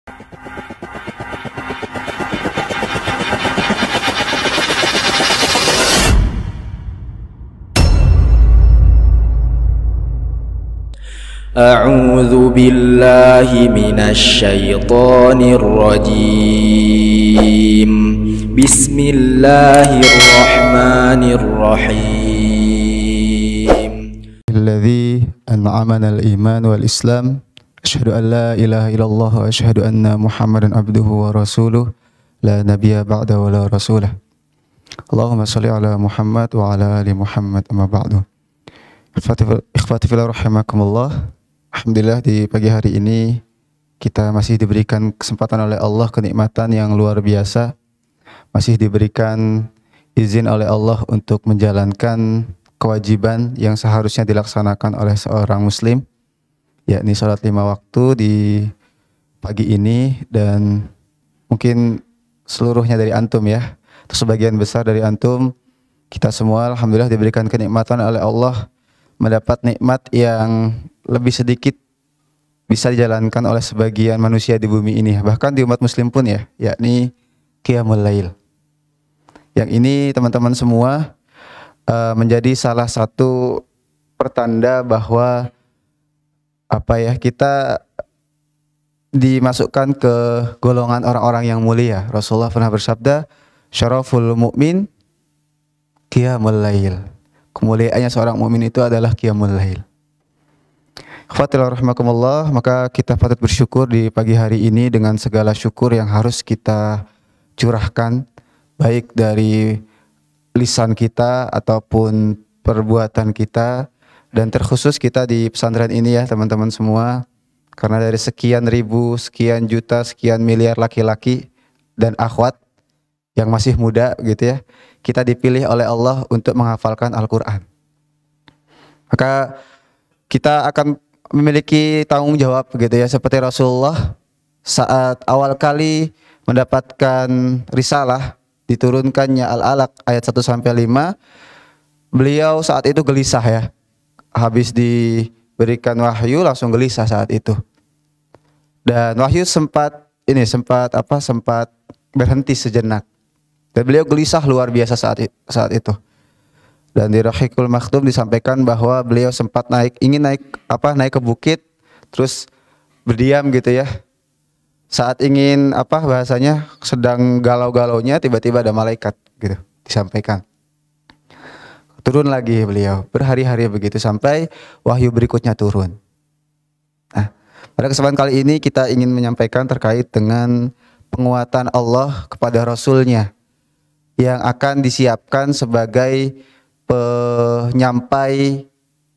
A'udzu billahi minasy syaithanir rajim. Bismillahirrahmanirrahim. Alladzi an'amana al-iman wal islam. Asyhadu an la ilaha illallah wa asyhadu anna Muhammadan abduhu wa rasuluh. La nabiyya ba'da wa la rasulah. Allahumma shalli ala Muhammad wa ala ali Muhammad amma ba'du. Ikhwati fillah rahimakumullah. Alhamdulillah di pagi hari ini kita masih diberikan kesempatan oleh Allah, kenikmatan yang luar biasa. Masih diberikan izin oleh Allah untuk menjalankan kewajiban yang seharusnya dilaksanakan oleh seorang muslim, yakni sholat 5 waktu di pagi ini. Dan mungkin seluruhnya dari antum ya, atau sebagian besar dari antum, kita semua alhamdulillah diberikan kenikmatan oleh Allah, mendapat nikmat yang lebih sedikit bisa dijalankan oleh sebagian manusia di bumi ini, bahkan di umat muslim pun ya, yakni qiyamul lail. Yang ini teman-teman semua menjadi salah satu pertanda bahwa kita dimasukkan ke golongan orang-orang yang mulia. Rasulullah pernah bersabda, syaraful mu'min qiyamul lail. Kemuliaannya seorang mukmin itu adalah qiyamul lail. Ikhwatillah rahimakumullah, maka kita patut bersyukur di pagi hari ini dengan segala syukur yang harus kita curahkan, baik dari lisan kita ataupun perbuatan kita, dan terkhusus kita di pesantren ini ya teman-teman semua, karena dari sekian ribu, sekian juta, sekian miliar laki-laki dan akhwat yang masih muda gitu ya, kita dipilih oleh Allah untuk menghafalkan Al-Quran. Maka kita akan memiliki tanggung jawab gitu ya, seperti Rasulullah saat awal kali mendapatkan risalah, diturunkannya Al-Alaq ayat 1-5, beliau saat itu gelisah ya. Habis diberikan wahyu langsung gelisah saat itu. Dan wahyu sempat berhenti sejenak. Dan beliau gelisah luar biasa saat itu. Dan di Rahiqul Maktum disampaikan bahwa beliau sempat ingin naik ke bukit, terus berdiam gitu ya. Saat ingin bahasanya sedang galau-galaunya, tiba-tiba ada malaikat gitu disampaikan. Turun lagi beliau, berhari-hari begitu sampai wahyu berikutnya turun. Nah, pada kesempatan kali ini kita ingin menyampaikan terkait dengan penguatan Allah kepada Rasulnya yang akan disiapkan sebagai penyampai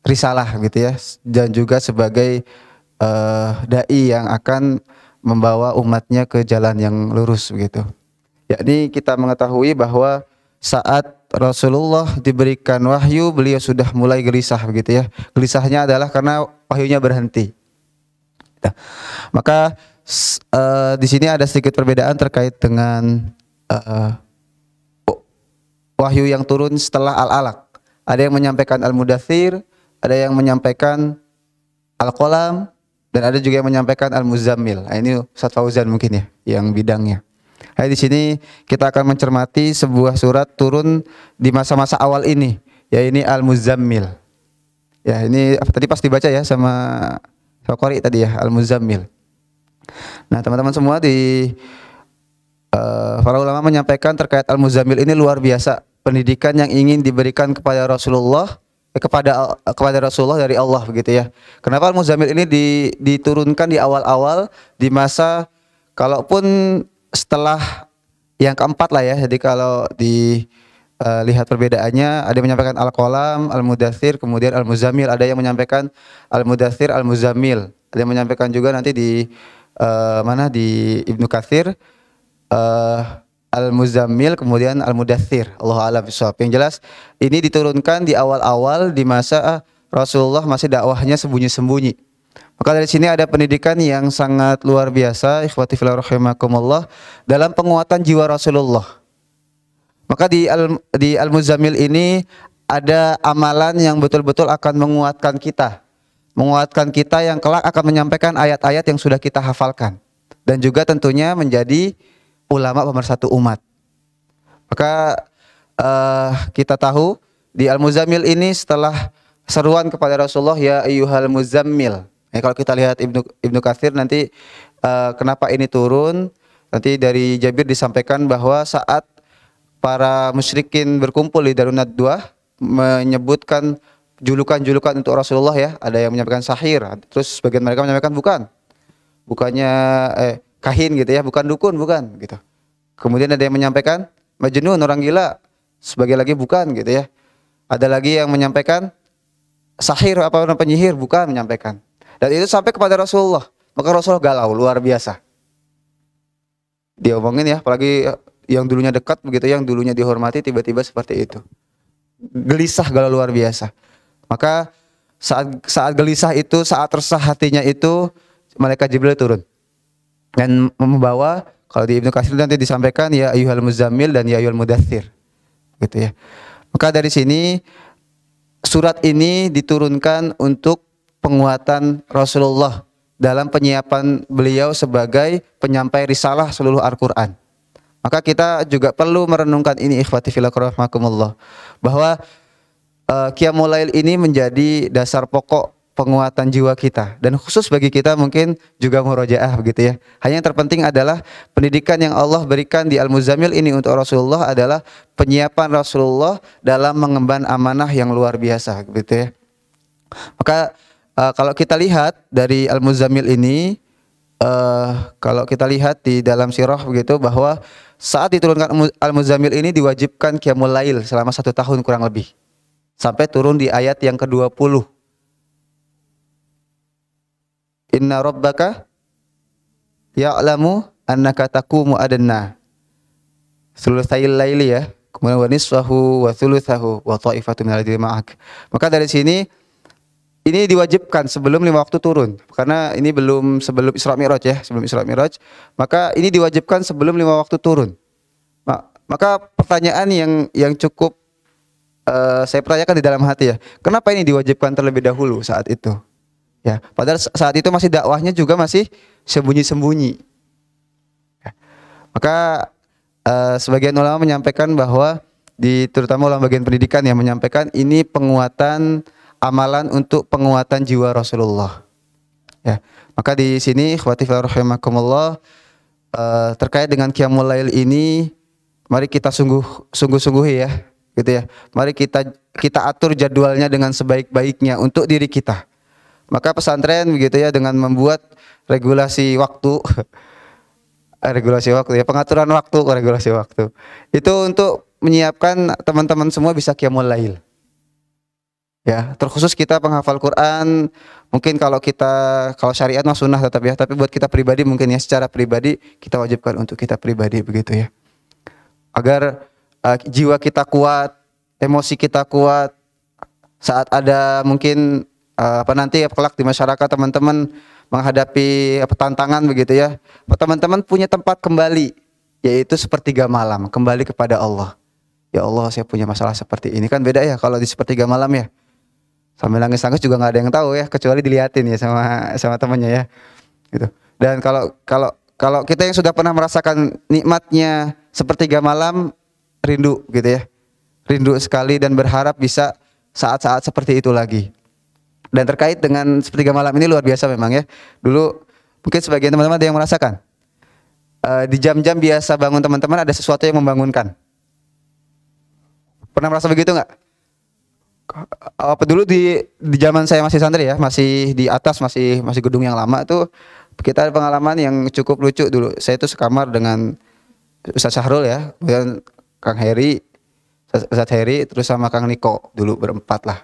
risalah gitu ya, dan juga sebagai dai yang akan membawa umatnya ke jalan yang lurus begitu. Yakni kita mengetahui bahwa saat Rasulullah diberikan wahyu, beliau sudah mulai gelisah begitu ya. Gelisahnya adalah karena wahyunya berhenti. Nah, maka di sini ada sedikit perbedaan terkait dengan wahyu yang turun setelah Al-Alaq. Ada yang menyampaikan Al-Mudaththir, ada yang menyampaikan Al-Qalam, dan ada juga yang menyampaikan Al-Muzammil. Nah, ini Ustaz Fauzan mungkin ya yang bidangnya. Nah, di sini kita akan mencermati sebuah surat turun di masa-masa awal ini, yaitu Al-Muzammil. Ya, ini tadi pas dibaca ya sama Qori tadi ya, Al-Muzammil. Nah, teman-teman semua para ulama menyampaikan terkait Al-Muzammil ini luar biasa pendidikan yang ingin diberikan kepada Rasulullah, kepada Rasulullah dari Allah begitu ya. Kenapa Al-Muzammil ini diturunkan di awal-awal di masa, kalaupun setelah yang keempat lah ya. Jadi kalau lihat perbedaannya, ada yang menyampaikan Al-Qalam, Al-Mudaththir, kemudian Al-Muzammil. Ada yang menyampaikan Al-Mudaththir, Al-Muzammil. Ada yang menyampaikan juga nanti di Ibnu Katsir Al-Muzammil kemudian Al-Mudaththir. Allahu a'lam bishawab. Yang jelas ini diturunkan di awal-awal di masa Rasulullah masih dakwahnya sembunyi-sembunyi. Maka dari sini ada pendidikan yang sangat luar biasa, ikhwati fillah rahimakumullah, dalam penguatan jiwa Rasulullah. Maka di Al-Muzammil ini ada amalan yang betul-betul akan menguatkan kita yang kelak akan menyampaikan ayat-ayat yang sudah kita hafalkan. dan juga tentunya menjadi ulama pemersatu umat. Maka kita tahu di Al-Muzammil ini setelah seruan kepada Rasulullah, ya ayyuhal muzammil. Kalau kita lihat Ibnu Katsir nanti kenapa ini turun, nanti dari Jabir disampaikan bahwa saat para musyrikin berkumpul di Darun Nadwah menyebutkan julukan-julukan untuk Rasulullah ya, ada yang menyampaikan sahir, terus sebagian mereka menyampaikan bukannya kahin gitu ya, bukan dukun, bukan gitu. Kemudian ada yang menyampaikan majnun, orang gila, sebagian lagi bukan gitu ya. Ada lagi yang menyampaikan sahir, penyihir, bukan menyampaikan. Dan itu sampai kepada Rasulullah. Maka Rasulullah galau luar biasa. Dia omongin ya, apalagi yang dulunya dekat begitu, yang dulunya dihormati tiba-tiba seperti itu. Gelisah, galau luar biasa. Maka saat gelisah itu, saat resah hatinya itu, malaikat Jibril turun dan membawa, kalau di Ibnu Katsir nanti disampaikan ya ayyuhal muzammil dan ya ayyuhal mudaththir gitu ya. Maka dari sini surat ini diturunkan untuk penguatan Rasulullah dalam penyiapan beliau sebagai penyampai risalah seluruh Al-Qur'an. Maka kita juga perlu merenungkan ini, ikhwati fillah rahimakumullah, bahwa Qiyamul Lail ini menjadi dasar pokok penguatan jiwa kita, dan khusus bagi kita mungkin juga murojaah begitu ya. Hanya yang terpenting adalah pendidikan yang Allah berikan di Al-Muzammil ini untuk Rasulullah adalah penyiapan Rasulullah dalam mengemban amanah yang luar biasa gitu ya. Maka kalau kita lihat dari Al-Muzammil ini, kalau kita lihat di dalam sirah begitu, bahwa saat diturunkan Al-Muzammil ini diwajibkan Qiyamul Lail selama 1 tahun kurang lebih, sampai turun di ayat yang ke-20. Inna rabbaka ya'lamu annaka taqumu adna thulutsayil laili ya, kemudian wa nisfahu wa thulutsahu wa ta'ifatu minal ladzina ma'ak. Maka dari sini ini diwajibkan sebelum 5 waktu turun, karena ini sebelum Isra Mi'raj ya, sebelum Isra Mi'raj. Maka ini diwajibkan sebelum 5 waktu turun. Maka pertanyaan yang cukup saya pertanyakan di dalam hati ya, kenapa ini diwajibkan terlebih dahulu saat itu? Ya, padahal saat itu masih dakwahnya juga masih sembunyi-sembunyi. Ya. Maka sebagian ulama menyampaikan bahwa terutama ulama bagian pendidikan yang menyampaikan ini penguatan amalan untuk penguatan jiwa Rasulullah. Ya, maka di sini ikhwati fillah rahimakumullah, terkait dengan Qiyamul Lail ini, mari kita sungguh-sungguh ya, gitu ya. Mari kita atur jadwalnya dengan sebaik-baiknya untuk diri kita. Maka pesantren begitu ya, dengan membuat regulasi waktu, pengaturan waktu, regulasi waktu. Itu untuk menyiapkan teman-teman semua bisa Qiyamul Lail. Ya, terkhusus kita penghafal Quran, mungkin kalau syariat mah sunnah tetap ya, tapi buat kita pribadi mungkin ya, secara pribadi kita wajibkan untuk kita pribadi begitu ya. Agar jiwa kita kuat, emosi kita kuat, saat ada mungkin nanti kelak di masyarakat teman-teman menghadapi tantangan begitu ya, teman-teman punya tempat kembali, yaitu sepertiga malam, kembali kepada Allah. Ya Allah, saya punya masalah seperti ini. Kan beda ya kalau di sepertiga malam ya, sambil nangis-nangis juga nggak ada yang tahu ya, kecuali dilihatin ya sama temannya ya gitu. Dan kalau kita yang sudah pernah merasakan nikmatnya sepertiga malam, rindu gitu ya, rindu sekali dan berharap bisa saat-saat seperti itu lagi. Dan terkait dengan sepertiga malam ini luar biasa memang ya. Dulu mungkin sebagian teman-teman ada yang merasakan di jam-jam biasa bangun teman-teman ada sesuatu yang membangunkan. Pernah merasa begitu nggak? Apa dulu di zaman saya masih santri ya, masih di atas, masih gedung yang lama tuh, kita ada pengalaman yang cukup lucu dulu. Saya itu sekamar dengan Ustaz Syahrul ya, kemudian Kang Heri, Ustaz Heri, terus sama Kang Niko, dulu berempat lah.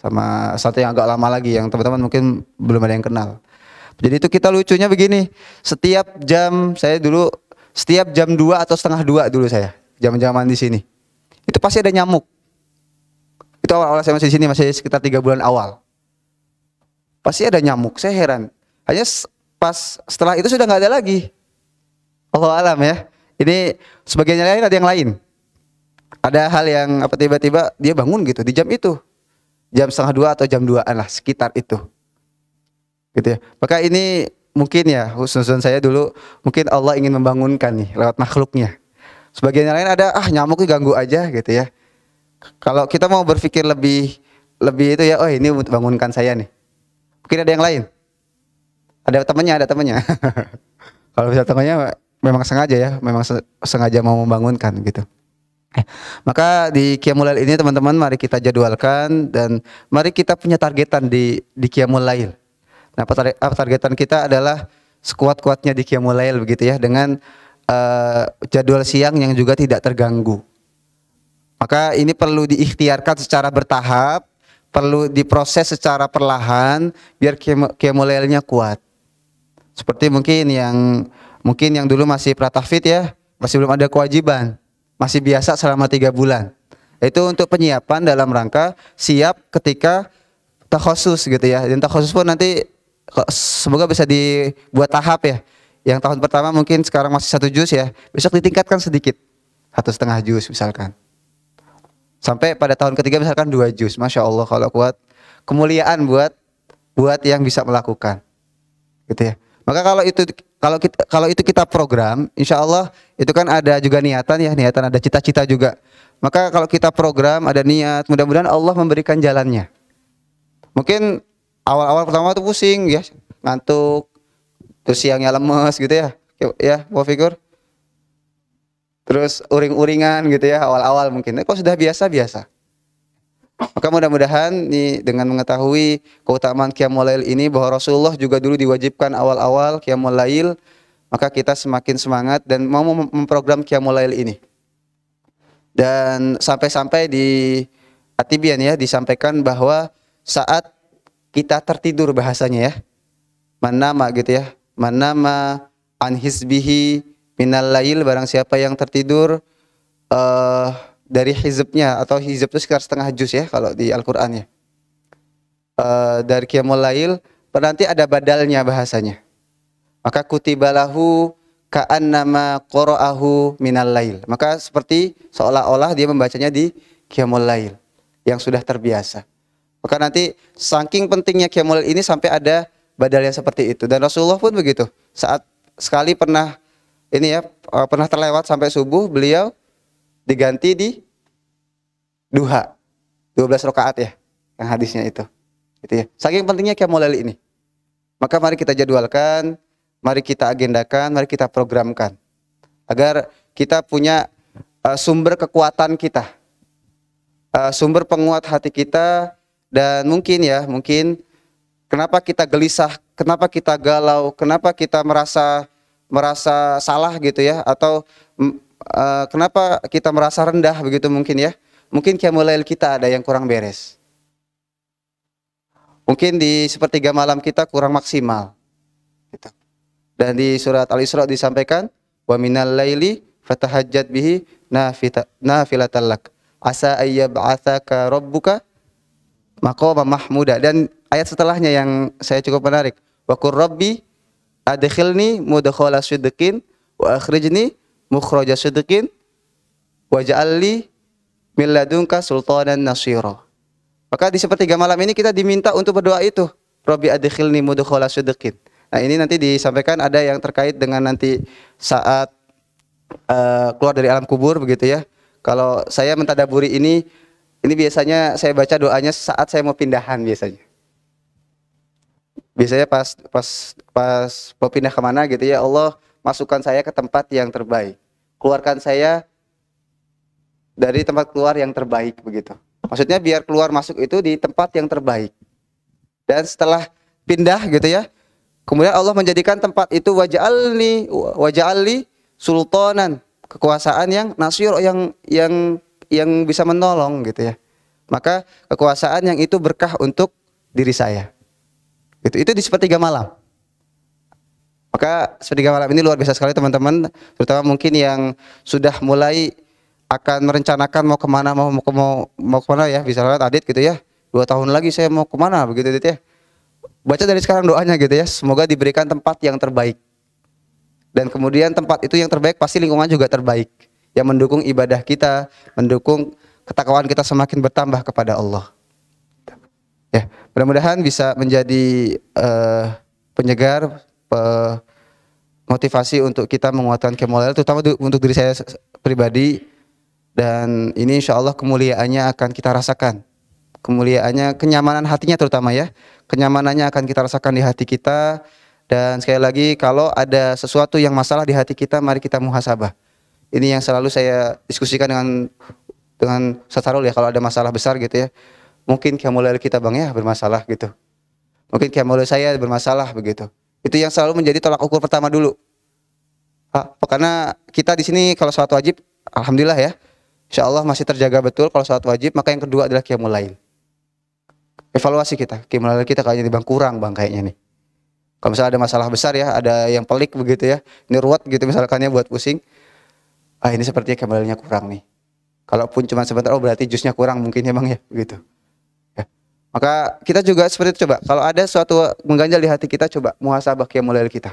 Sama satu yang agak lama lagi yang teman-teman mungkin belum ada yang kenal. Jadi itu kita lucunya begini, setiap jam 2 atau setengah 2 dulu saya, jam-jaman di sini, itu pasti ada nyamuk. Itu awal-awal saya masih di sini, masih sekitar 3 bulan awal. Pasti ada nyamuk, saya heran. Hanya pas setelah itu sudah nggak ada lagi. Allahu alam ya. Ini sebagian lain ada yang lain. Ada hal yang tiba-tiba dia bangun gitu di jam itu. Jam setengah 2 atau jam 2-an lah, sekitar itu. Gitu ya. Maka ini mungkin ya husnuzon saya dulu, mungkin Allah ingin membangunkan nih lewat makhluknya. Sebagian yang lain ada nyamuk ganggu aja gitu ya. Kalau kita mau berpikir lebih itu ya, oh ini untuk bangunkan saya nih. Mungkin ada yang lain. Ada temannya. Kalau bisa temannya memang sengaja ya, memang sengaja mau membangunkan gitu. Maka di Qiyamul Lail ini teman-teman, mari kita jadwalkan dan mari kita punya targetan di Qiyamul Lail. Nah, targetan kita adalah sekuat-kuatnya di Qiyamul Lail begitu ya, dengan jadwal siang yang juga tidak terganggu. Maka ini perlu diikhtiarkan secara bertahap, perlu diproses secara perlahan biar Qiyamul Lailnya kuat. Seperti mungkin yang dulu masih pratahfidz ya, masih belum ada kewajiban, masih biasa selama 3 bulan. Itu untuk penyiapan dalam rangka siap ketika takhusus gitu ya. Dan takhusus pun nanti semoga bisa dibuat tahap ya. Yang tahun pertama mungkin sekarang masih 1 juz ya, besok ditingkatkan sedikit 1,5 juz misalkan. Sampai pada tahun ketiga misalkan 2 juz. Masya Allah kalau kuat, kemuliaan buat yang bisa melakukan, gitu ya. Maka kalau itu kita program, insya Allah itu kan ada juga niatan ya, niatan ada cita-cita juga. Maka kalau kita program ada niat, mudah-mudahan Allah memberikan jalannya. Mungkin awal-awal pertama tuh pusing ya, ngantuk, terus siangnya lemes gitu ya, mau figur. Terus uring-uringan gitu ya awal-awal mungkin. Kok sudah biasa-biasa. Maka mudah-mudahan nih dengan mengetahui keutamaan Qiyamul Lail ini, bahwa Rasulullah juga dulu diwajibkan awal-awal Qiyamul Lail, maka kita semakin semangat dan mau memprogram Qiyamul Lail ini. Dan sampai-sampai di At-Tibyan ya disampaikan bahwa saat kita tertidur bahasanya ya, manama gitu ya, manama an hizbihi minal lail, barang siapa yang tertidur dari hizbnya, atau hizb itu sekitar setengah juz ya kalau di Al-Qur'an ya, dari Qiyamul Lail, nanti ada badalnya bahasanya. Maka kutibalahu ka'annama qara'ahu minal lail, maka seperti seolah-olah dia membacanya di Qiyamul Lail yang sudah terbiasa. Maka nanti saking pentingnya Qiyamul Lail ini sampai ada badalnya seperti itu. Dan Rasulullah pun begitu. Saat sekali pernah terlewat sampai subuh, beliau diganti di duha 12 rakaat ya, yang hadisnya itu ya. Saking pentingnya Qiyamul Lail ini. Maka mari kita jadwalkan, mari kita agendakan, mari kita programkan agar kita punya sumber kekuatan kita, sumber penguat hati kita. Dan mungkin kenapa kita gelisah, kenapa kita galau, kenapa kita merasa salah gitu ya, atau kenapa kita merasa rendah begitu mungkin ya. Mungkin Qiyamul Lail kita ada yang kurang beres. Mungkin di sepertiga malam kita kurang maksimal. Gitu. Dan di surat Al-Isra disampaikan, wa minal laili fatahajjat bihi nafilatan lak asa ayyab'atsaka rabbuka maqama mahmuda. Dan ayat setelahnya yang saya cukup menarik, wa qur rabbi adkhilni mudkhala sidqin wa akhrijni mukhraja sidqin waj'alni min ladunka sultanan nasira. Maka di sepertiga malam ini kita diminta untuk berdoa itu, rabbi adkhilni mudkhala sidqin. Nah, ini nanti disampaikan ada yang terkait dengan nanti saat keluar dari alam kubur begitu ya. Kalau saya mentadaburi ini biasanya saya baca doanya saat saya mau pindahan biasanya. Biasanya pas mau pindah kemana gitu ya, Allah masukkan saya ke tempat yang terbaik, keluarkan saya dari tempat keluar yang terbaik begitu. Maksudnya biar keluar masuk itu di tempat yang terbaik. Dan setelah pindah gitu ya, kemudian Allah menjadikan tempat itu waja'alni sultanan, kekuasaan yang nasir, yang bisa menolong gitu ya. Maka kekuasaan yang itu berkah untuk diri saya. Itu di sepertiga malam. Maka sepertiga malam ini luar biasa sekali teman-teman, terutama mungkin yang sudah mulai akan merencanakan mau kemana, mau kemana ya, bisa lihat Adit gitu ya, 2 tahun lagi saya mau kemana begitu gitu ya. Baca dari sekarang doanya gitu ya, semoga diberikan tempat yang terbaik. Dan kemudian tempat itu yang terbaik pasti lingkungan juga terbaik, yang mendukung ibadah kita, mendukung ketakwaan kita semakin bertambah kepada Allah. Ya, mudah-mudahan bisa menjadi penyegar motivasi untuk kita menguatkan qiyamul lail, terutama untuk diri saya pribadi. Dan ini insya Allah kemuliaannya akan kita rasakan. Kemuliaannya, kenyamanan hatinya terutama ya. Kenyamanannya akan kita rasakan di hati kita. Dan sekali lagi, kalau ada sesuatu yang masalah di hati kita, mari kita muhasabah. Ini yang selalu saya diskusikan dengan Ustaz Sarul ya, kalau ada masalah besar gitu ya. Mungkin qiyamul lail kita Bang ya bermasalah gitu. Mungkin qiyamul lail saya bermasalah begitu. Itu yang selalu menjadi tolak ukur pertama dulu. Karena kita di sini kalau salat wajib, alhamdulillah ya, insya Allah masih terjaga betul kalau salat wajib. Maka yang kedua adalah qiyamul lail. Evaluasi kita, qiyamul lail kita kayaknya Bang kurang Bang kayaknya nih. Kalau misalnya ada masalah besar ya, ada yang pelik begitu ya, ini ruwet gitu misalkannya buat pusing. Ini sepertinya qiyamul lailnya kurang nih. Kalaupun cuma sebentar, berarti jusnya kurang mungkin ya Bang ya, begitu. Ya. Maka kita juga seperti itu, coba. Kalau ada suatu mengganjal di hati kita, coba muhasabah qiyamul lail kita.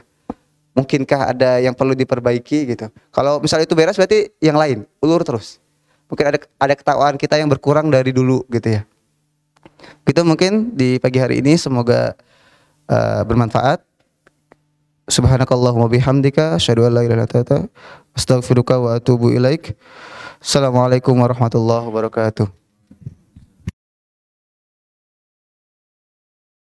Mungkinkah ada yang perlu diperbaiki gitu. Kalau misalnya itu beres, berarti yang lain ulur terus. Mungkin ada ketakwaan kita yang berkurang dari dulu gitu ya. Gitu mungkin di pagi hari ini, semoga bermanfaat. Subhanakallahumma bihamdika asyhadu an la ilaha illa anta astaghfiruka wa atubu ilaik. Assalamualaikum warahmatullahi wabarakatuh.